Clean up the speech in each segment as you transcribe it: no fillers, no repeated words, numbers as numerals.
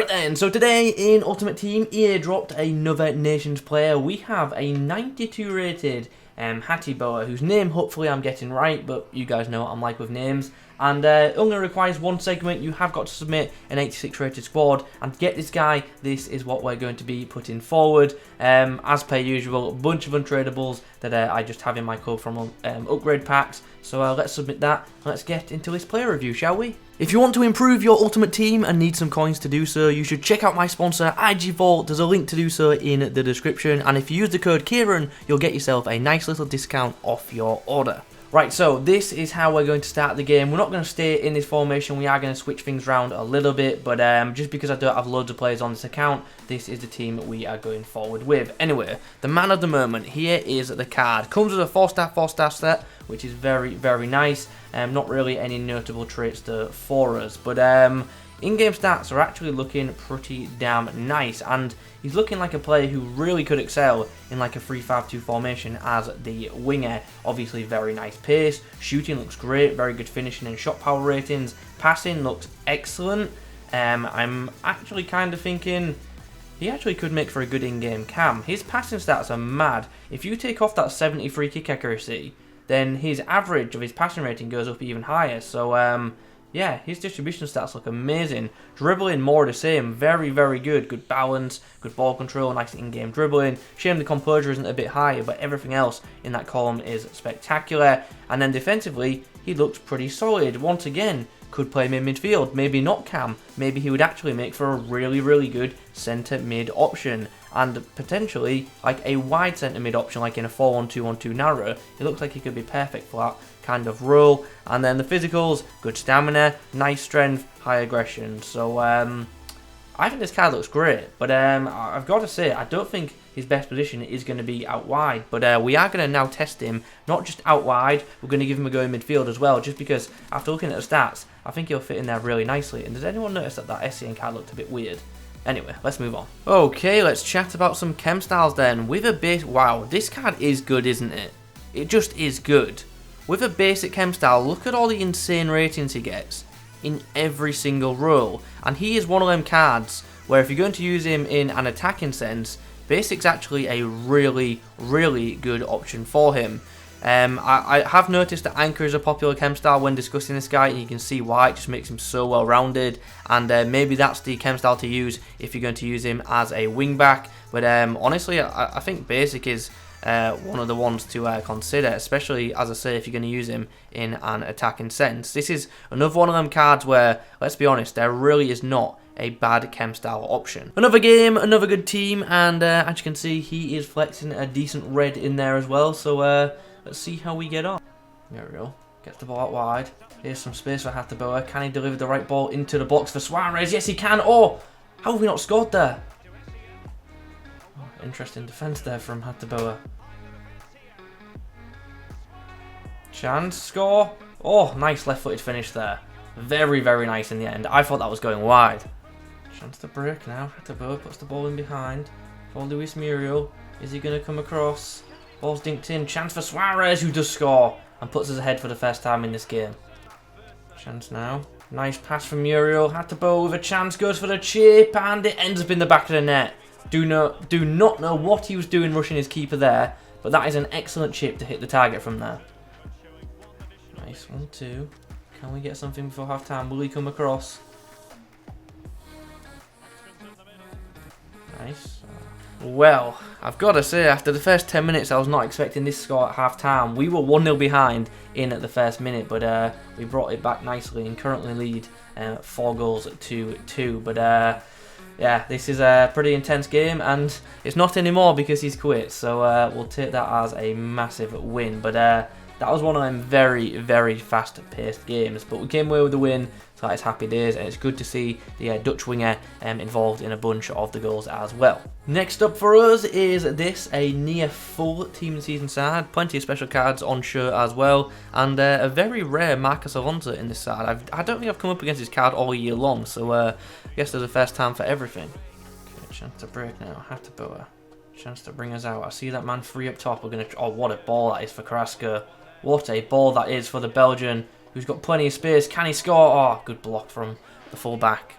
Right then, so today in Ultimate Team, EA dropped another Nations player. We have a 92 rated Hateboeer, whose name hopefully I'm getting right, but you guys know what I'm like with names. And only requires one segment. You have got to submit an 86 rated squad, and to get this guy, this is what we're going to be putting forward. As per usual, a bunch of untradables that I just have in my code from upgrade packs. So let's submit that, and let's get into this player review, shall we? If you want to improve your Ultimate Team and need some coins to do so, you should check out my sponsor, IG Vault. There's a link to do so in the description, and if you use the code Kieran, you'll get yourself a nice little discount off your order. Right, so this is how we're going to start the game. We're not going to stay in this formation. We are going to switch things around a little bit, but just because I don't have loads of players on this account, this is the team we are going forward with. Anyway, the man of the moment, here is the card. Comes with a 4-star set, which is very, very nice. Not really any notable traits for us, but in-game stats are actually looking pretty damn nice, and he's looking like a player who really could excel in like a 3-5-2 formation as the winger. Obviously very nice pace, shooting looks great, very good finishing and shot power ratings, passing looks excellent. I'm actually kind of thinking he actually could make for a good in-game cam. His passing stats are mad. If you take off that 70 free kick accuracy, then his average of his passing rating goes up even higher. So yeah, his distribution stats look amazing. Dribbling, more of the same. Very, very good. Good balance, good ball control, nice in-game dribbling. Shame the composure isn't a bit higher, but everything else in that column is spectacular. And then defensively, he looks pretty solid. Once again, could play midfield. Maybe not cam. Maybe he would actually make for a really, really good centre mid option. And potentially like a wide centre mid option, like in a 4-1-2-1-2 narrow. It looks like he could be perfect for that kind of role. And then the physicals, good stamina, nice strength, high aggression. So I think this card looks great, but I've got to say, I don't think his best position is going to be out wide, but we are going to now test him, not just out wide, we're going to give him a go in midfield as well, just because after looking at the stats, I think he'll fit in there really nicely. And does anyone notice that that SCN card looked a bit weird? Anyway, let's move on. Okay, let's chat about some chem styles then. With a base, wow, this card is good, isn't it? It just is good. With a basic chem style, look at all the insane ratings he gets in every single role. And he is one of them cards where if you're going to use him in an attacking sense, basic's actually a really, really good option for him. I have noticed that Anchor is a popular chem style when discussing this guy, and you can see why. It just makes him so well rounded, and maybe that's the chem style to use if you're going to use him as a wing back. But honestly, I think basic is one of the ones to consider, especially, as I say, if you're going to use him in an attacking sense. This is another one of them cards where, let's be honest, there really is not a bad chem style option. Another game, another good team, and as you can see, he is flexing a decent red in there as well. So let's see how we get on. There we go. Gets the ball out wide. Here's some space for Hateboeer. Can he deliver the right ball into the box for Suarez? Yes, he can. Oh, how have we not scored there? Oh, interesting defense there from Hateboeer. Chance, score. Oh, nice left-footed finish there. Very, very nice in the end. I thought that was going wide. Chance to break now. Hateboeer puts the ball in behind for Luis Muriel. Is he going to come across? Ball's dinked in. Chance for Suarez, who does score and puts us ahead for the first time in this game. Chance now. Nice pass from Muriel. Hateboeer with a chance, goes for the chip, and it ends up in the back of the net. Do not know what he was doing rushing his keeper there, but that is an excellent chip to hit the target from there. Nice 1-2. Can we get something before half time? Will he come across? Nice. Well, I've got to say, after the first 10 minutes, I was not expecting this score at half-time. We were 1-0 behind in at the first minute, but we brought it back nicely and currently lead 4 goals to 2. But yeah, this is a pretty intense game, and it's not anymore because he's quit. So we'll take that as a massive win. But that was one of them very, very fast-paced games. But we came away with the win, so it's happy days, and it's good to see the Dutch winger involved in a bunch of the goals as well. Next up for us is this, a near full team and season side. Plenty of special cards on show as well, and a very rare Marcus Alonso in this side. I don't think I've come up against this card all year long, so I guess there's a first time for everything. Okay, chance to break now, Hateboeer. Chance to bring us out. I see that man free up top. We're gonna. Oh, what a ball that is for Carrasco. What a ball that is for the Belgian, who's got plenty of space. Can he score? Oh, good block from the full back.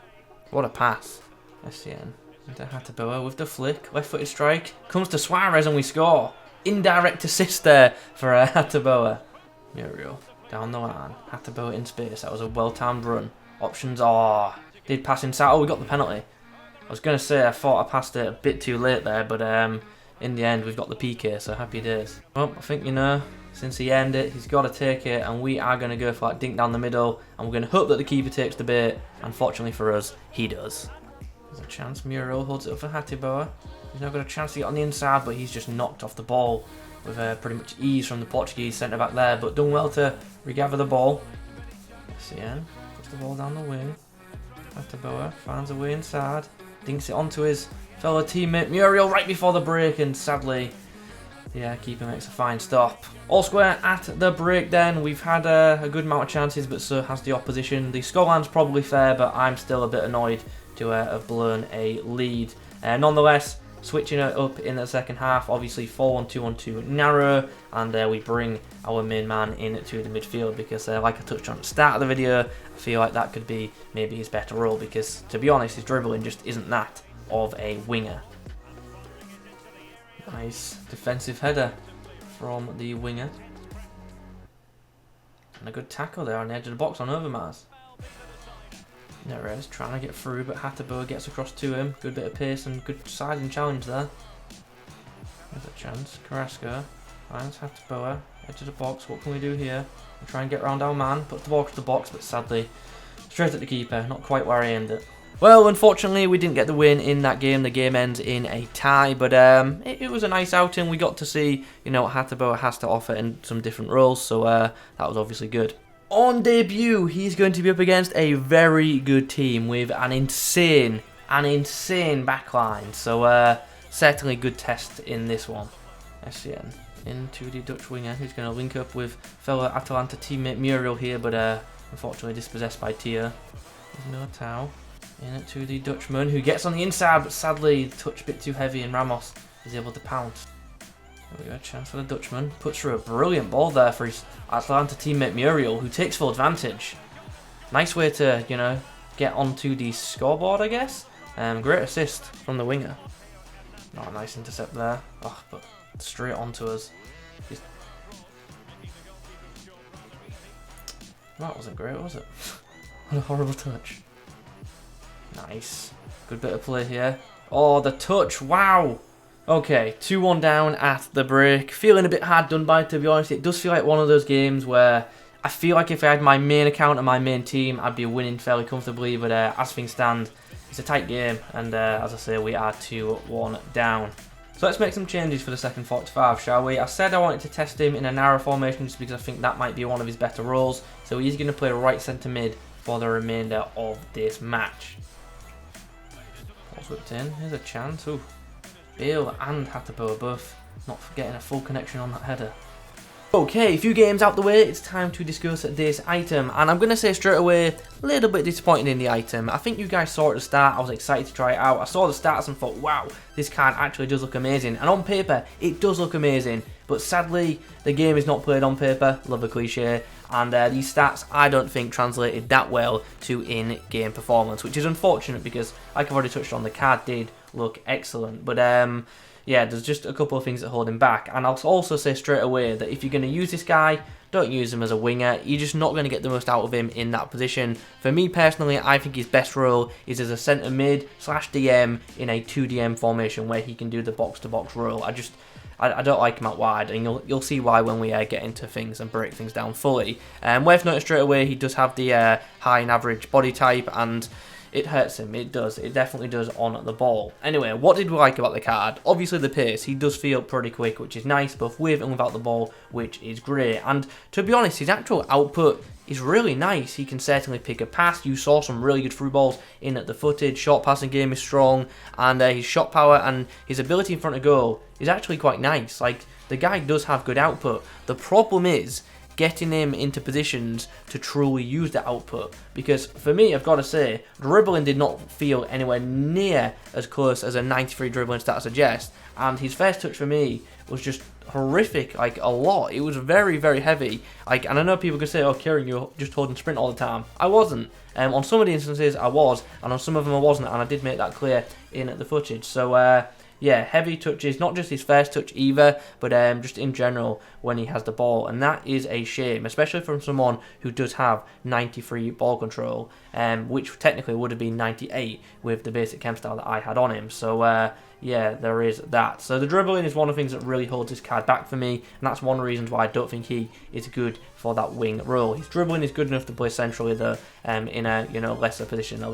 What a pass. SCN into Hateboer with the flick. Left-footed strike. Comes to Suarez and we score. Indirect assist there for Hateboer. Muriel down the line. Hateboer in space. That was a well-timed run. Options are... Did pass inside. Oh, we got the penalty. I was going to say I thought I passed it a bit too late there, but in the end we've got the PK, so happy days. Well, I think, you know, since he earned it, he's got to take it, and we are going to go for that dink down the middle, and we're going to hope that the keeper takes the bait. Unfortunately for us, he does. There's a chance. Muriel holds it up for Hateboer. He's now got a chance to get on the inside, but he's just knocked off the ball with pretty much ease from the Portuguese centre-back there, but done well to regather the ball. SCN puts the ball down the wing. Hateboer finds a way inside. Dinks it onto his fellow teammate Muriel right before the break, and sadly, yeah, keeper makes a fine stop. All square at the break then. We've had a good amount of chances, but so has the opposition. The scoreline's probably fair, but I'm still a bit annoyed to have blown a lead. Nonetheless, switching it up in the second half, obviously 4-1-2-1-2 narrow, and we bring our main man into the midfield because, like I touched on at the start of the video, I feel like that could be maybe his better role because, to be honest, his dribbling just isn't that of a winger. Nice defensive header from the winger. And a good tackle there on the edge of the box on Overmars. Neres trying to get through, but Hateboer gets across to him. Good bit of pace and good siding challenge there. There's a chance. Carrasco finds Hateboer. Edge of the box. What can we do here? We'll try and get around our man. Put the ball across the box, but sadly, straight at the keeper. Not quite where I aimed it. Well, unfortunately, we didn't get the win in that game. The game ends in a tie, but it was a nice outing. We got to see, you know, what Hateboer has to offer in some different roles, so that was obviously good. On debut, he's going to be up against a very good team with an insane backline. So certainly good test in this one. SCN into the Dutch winger, who's going to link up with fellow Atalanta teammate Muriel here, but unfortunately dispossessed by Tia. There's Militao in it to the Dutchman, who gets on the inside, but sadly touch a bit too heavy, and Ramos is able to pounce. There we go, chance for the Dutchman. Puts through a brilliant ball there for his Atlanta teammate Muriel, who takes full advantage. Nice way to, you know, get onto the scoreboard, I guess. Great assist from the winger. Not a nice intercept there. Oh, but straight onto us. That wasn't great, was it? What a horrible touch. Nice. Good bit of play here. Oh, the touch. Wow. Okay, 2-1 down at the break. Feeling a bit hard done by, to be honest. It does feel like one of those games where I feel like if I had my main account and my main team, I'd be winning fairly comfortably. But as things stand, it's a tight game. And as I say, we are 2-1 down. So let's make some changes for the second 45, shall we? I said I wanted to test him in a narrow formation just because I think that might be one of his better roles. So he's going to play right centre mid for the remainder of this match. Ball's whipped in. Here's a chance. Ooh. Bale and Hateboer both not getting a full connection on that header. Okay, a few games out the way, it's time to discuss this item, and I'm going to say straight away, a little bit disappointed in the item. I think you guys saw it at the start, I was excited to try it out. I saw the stats and thought, wow, this card actually does look amazing, and on paper, it does look amazing, but sadly, the game is not played on paper, love a cliche, and these stats I don't think translated that well to in-game performance, which is unfortunate because, like I've already touched on, the card did look excellent, but yeah, there's just a couple of things that hold him back. And I'll also say straight away that if you're going to use this guy, don't use him as a winger. You're just not going to get the most out of him in that position. For me personally, I think his best role is as a centre mid / DM in a 2DM formation where he can do the box-to-box role. I don't like him out wide, and you'll see why when we get into things and break things down fully. Worth noting straight away, he does have the high and average body type, and it hurts him. It does. It definitely does on the ball. Anyway, what did we like about the card? Obviously the pace. He does feel pretty quick, which is nice, both with and without the ball, which is great. And to be honest, his actual output is really nice. He can certainly pick a pass. You saw some really good through balls in at the footage. Short passing game is strong, and his shot power and his ability in front of goal is actually quite nice. Like, the guy does have good output. The problem is getting him into positions to truly use the output, because for me, I've got to say, dribbling did not feel anywhere near as close as a 93 dribbling stat suggests, and his first touch for me was just horrific, like a lot. It was very, very heavy. Like, and I know people could say, "Oh, Kieran, you're just holding sprint all the time." I wasn't. On some of the instances, I was, and on some of them, I wasn't, and I did make that clear in the footage. So, yeah, heavy touches, not just his first touch either, but just in general when he has the ball, and that is a shame, especially from someone who does have 93 ball control, which technically would have been 98 with the basic chem style that I had on him. So, yeah, there is that. So the dribbling is one of the things that really holds this card back for me, and that's one of the reasons why I don't think he is good for that wing role. His dribbling is good enough to play centrally, though, in a lesser position, a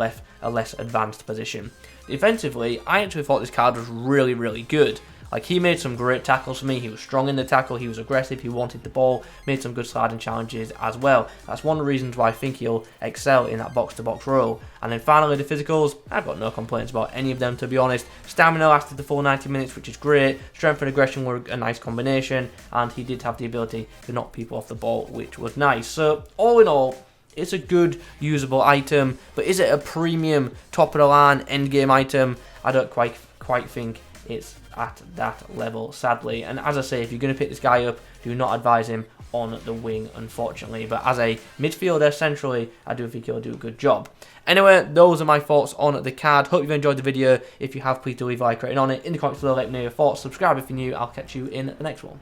less advanced position. Defensively, I actually thought this card was really, really good. Like, he made some great tackles for me. He was strong in the tackle. He was aggressive. He wanted the ball. Made some good sliding challenges as well. That's one of the reasons why I think he'll excel in that box-to-box role. And then finally, the physicals. I've got no complaints about any of them, to be honest. Stamina lasted the full 90 minutes, which is great. Strength and aggression were a nice combination. And he did have the ability to knock people off the ball, which was nice. So, all in all, it's a good, usable item. But is it a premium, top-of-the-line, endgame item? I don't quite think it's at that level, sadly. And as I say, if you're going to pick this guy up, do not advise him on the wing, unfortunately. But as a midfielder centrally, I do think he'll do a good job. Anyway, those are my thoughts on the card. Hope you've enjoyed the video. If you have, please do leave a like rating on it. In the comments below, let me know your thoughts. Subscribe if you're new. I'll catch you in the next one.